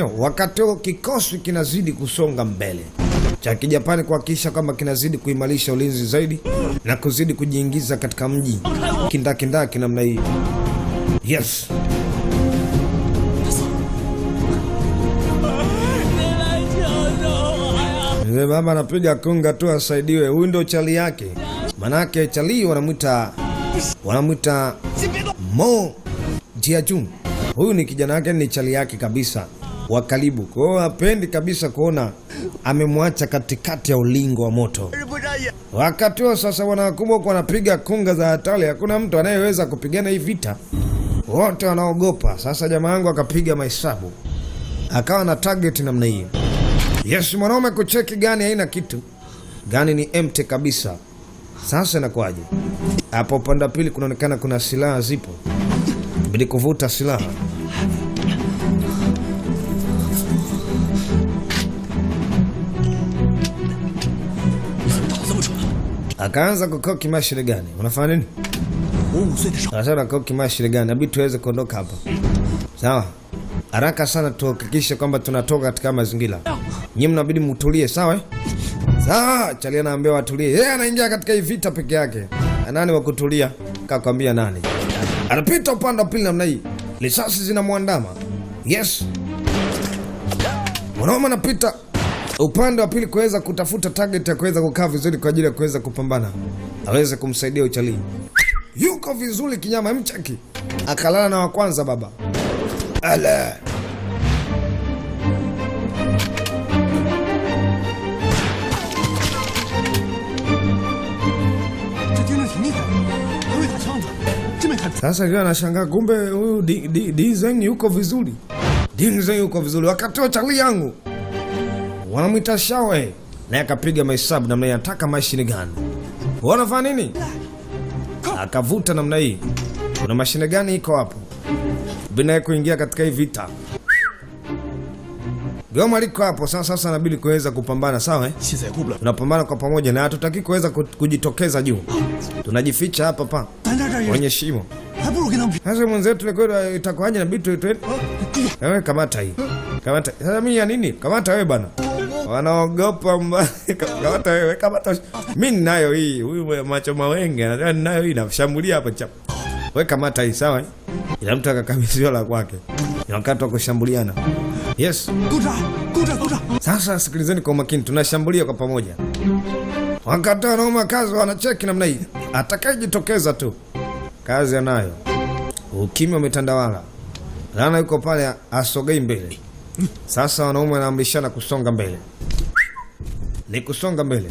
Wakati huo kikosi kinazidi kusonga mbele cha Kijapani kuhakikisha kwamba kinazidi kuimarisha ulinzi zaidi na kuzidi kujiingiza katika mji kindakindaki namna hii. Yes. Baba anapiga kunga tu asaidiwe. Huyu ndio chali yake. Manake chali wanamuita Mo Jiajun. Huyu ni kijana wake, ni chali yake kabisa wa karibu. Kwa hiyo hapendi kabisa kuona amemwacha katikati ya ulingo wa moto. Wakati huo sasa wanakumbuka kwa wanapiga kunga za hatari. Hakuna mtu anayeweza kupigana hii vita. Wote wanaogopa. Sasa jamaa wangu akapiga mahesabu. Akawa na target namna hii. Yes, mwanaume kucheki gani haina kitu. Gani ni empty kabisa. Sasa inakuaje? Hapo upande wa pili kunaonekana kuna silaha zipo. Bidi kuvuta silaha. Akaanza kukoki mashine gani? Unafanya nini? Sasa kukoki mashine gani? Abidi tuweze kuondoka hapa. Sawa? Haraka sana tuhakikishe kwamba tunatoka katika mazingira. Nyinyi mnabidi mtulie, sawa? Sawa, Charlie anaambia watulie. Yeye anaingia katika hii vita peke yake. Nani wa kutulia? Kakwambia nani? Anapita upande wa pili namna hii. Risasi zinamwandama. Yes. Mwanaume anapita upande wa pili kuweza kutafuta target ya kuweza kukaa vizuri kwa ajili ya kuweza kupambana. Aweze kumsaidia Charlie. Yuko vizuri kinyama, mchaki. Akalala na wa kwanza baba. Ala. Sasa ndio anashangaa kumbe huyu Dizeng yuko vizuri. Dizeng yuko vizuri. Wakati wa Charlie yangu wanamuita Shawe. Na akapiga mahesabu namna ya ataka machine gun. Wanafanya nini? Akavuta namna hii. Kuna machine gun iko hapo. Bila kuingia katika hii vita. Goma liko hapo sasa inabidi kuweza kupambana, sawa? Tunapambana kwa pamoja na hatutaki kuweza kujitokeza juu. Tunajificha hapa pa. Kwenye shimo. Sasa mwenzetu leo itakuwaje na bitu yetu? Wewe kamata hii. Kamata. Sasa mimi ya nini? Kamata wewe bana. Wanaogopa kamata wewe, kamata. Mimi ninayo hii. Huyu macho mawenge anataka ninayo hii nashambulia hapa chapa. Wewe kamata hii, sawa? Ila mtu akakabidhiwa la kwake. Ni wakati wa kushambuliana. Yes. Sasa sikilizeni kwa makini, tunashambulia kwa pamoja. Wakati wanaoma kazi wanacheki namna hii. Atakayejitokeza tu kazi anayo. Ukimya umetandawala. Lana yuko pale asogei mbele. Sasa wanaume wanaamrishana kusonga mbele. Ni kusonga mbele.